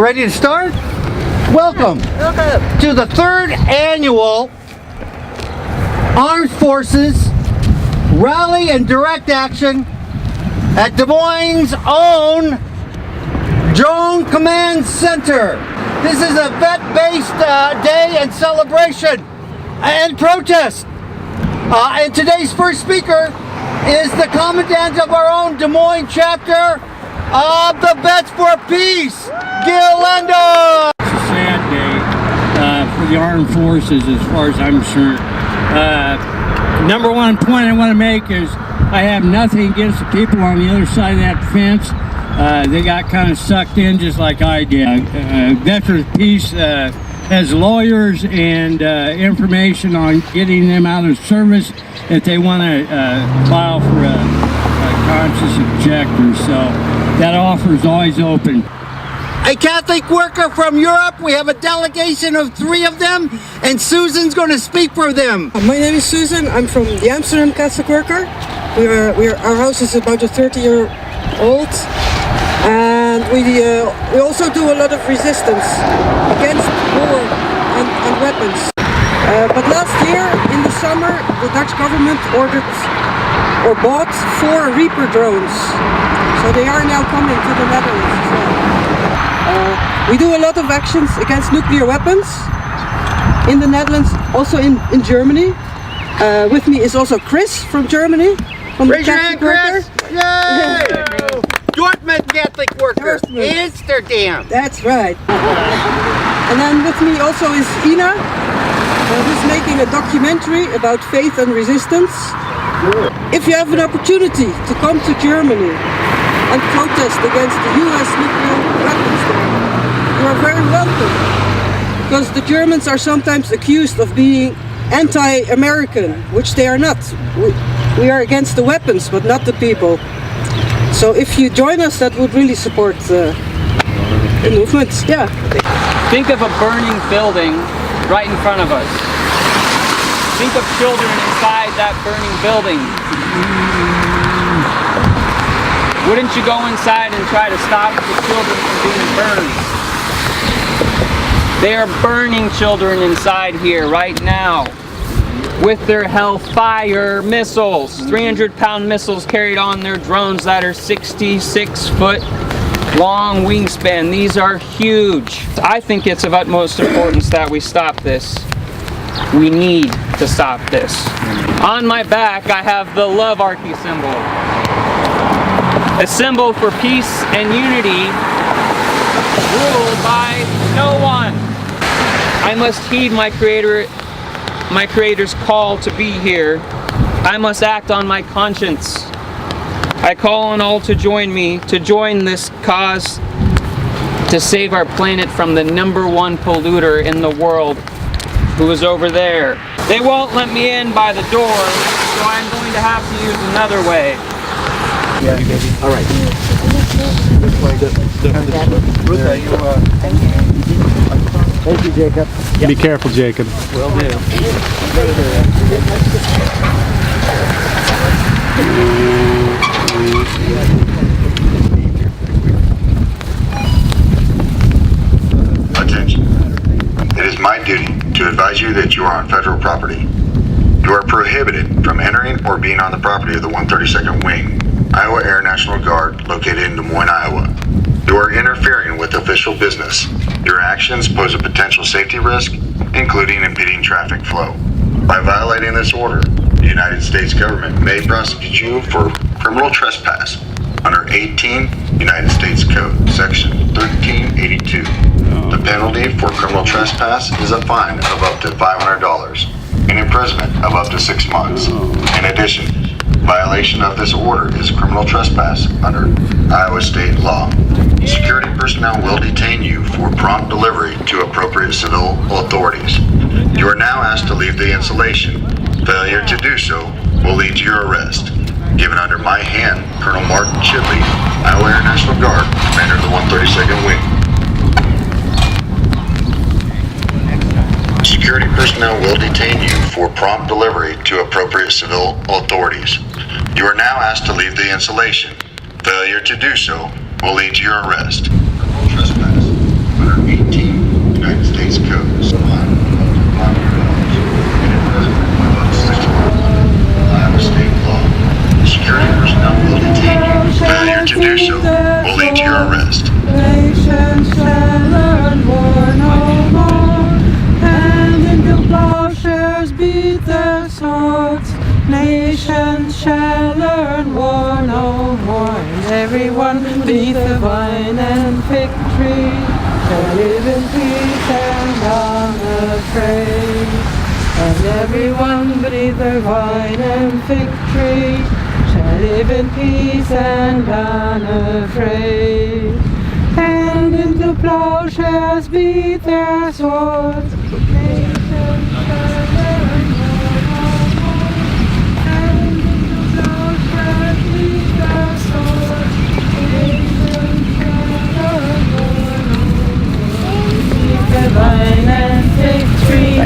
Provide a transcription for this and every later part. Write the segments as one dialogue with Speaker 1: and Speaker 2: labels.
Speaker 1: Ready to start? Welcome to the 3rd annual Armed Forces Rally and Direct Action at Des Moines' own Drone Command Center. This is a vet-based day and celebration and protest. And today's first speaker is the Commandant of our own Des Moines chapter of the Vets for Peace, Gil Lendo.
Speaker 2: It's a sad day for the armed forces as far as I'm concerned. Number one point I want to make is I have nothing against the people on the other side of that fence. They got kind of sucked in just like I did. Veterans Peace has lawyers and information on getting them out of service if they want to file for a conscious objector. So that offer is always open.
Speaker 1: A Catholic worker from Europe. We have a delegation of 3 of them, and Susan's going to speak for them.
Speaker 3: My name is Susan. I'm from the Amsterdam Catholic worker. Our house is about a 30-year-old, and we also do a lot of resistance against war and weapons. But last year, in the summer, the Dutch government bought 4 Reaper drones. So they are now coming to the Netherlands as well. We do a lot of actions against nuclear weapons in the Netherlands, also in Germany. With me is also Chris from Germany. From
Speaker 1: Raise your hand, Chris! Yay! Dortmund Catholic worker, Amsterdam.
Speaker 3: That's right. And then with me also is Ina, who's making a documentary about faith and resistance. If you have an opportunity to come to Germany and protest against the US nuclear weapons there, you are very welcome. Because the Germans are sometimes accused of being anti-American, which they are not. We are against the weapons, but not the people. So if you join us, that would really support the movement. Yeah.
Speaker 4: Think of a burning building right in front of us. Think of children inside that burning building. Wouldn't you go inside and try to stop the children from being burned? They are burning children inside here right now with their Hellfire missiles, 300-pound missiles carried on their drones that are 66-foot long wingspan. These are huge. I think it's of utmost importance that we stop this. We need to stop this. On my back, I have the love archy symbol. A symbol for peace and unity, ruled by no one. I must heed my Creator's call to be here. I must act on my conscience. I call on all to join me, to join this cause, to save our planet from the #1 polluter in the world, who is over there. They won't let me in by the door, so I'm going to have to use another way.
Speaker 1: Yeah. All right. Thank you, Jacob.
Speaker 5: Be careful, Jacob.
Speaker 4: Will do.
Speaker 6: Attention. It is my duty to advise you that you are on federal property. You are prohibited from entering or being on the property of the 132nd Wing, Iowa Air National Guard, located in Des Moines, Iowa. You are interfering with official business. Your actions pose a potential safety risk, including impeding traffic flow. By violating this order, the United States government may prosecute you for criminal trespass under 18 United States Code, Section 1382. The penalty for criminal trespass is a fine of up to $500 and imprisonment of up to 6 months. In addition, violation of this order is criminal trespass under Iowa state law. Security personnel will detain you for prompt delivery to appropriate civil authorities. You are now asked to leave the installation. Failure to do so will lead to your arrest. Given under my hand, Colonel Mark Chidley, Iowa Air National Guard, Commander of the 132nd Wing. Security personnel will detain you for prompt delivery to appropriate civil authorities. You are now asked to leave the installation. Failure to do so will lead to your arrest. Trespass. States Code, so Iowa state law. Security personnel will detain you. Failure to do so will lead to your arrest.
Speaker 5: Nations shall learn war no more, and into plowshares beat their swords. Nations shall learn war no more, and everyone beneath the vine and fig tree shall live in peace and unafraid. And everyone beneath the vine and fig tree shall live in peace and unafraid. And into plowshares beat their swords. Nations shall learn war no more, and into plowshares beat their swords. Nations shall learn war no more. Beneath the vine and fig tree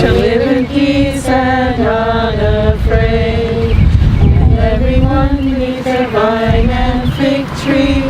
Speaker 5: shall live in peace and unafraid. And everyone beneath the vine and fig tree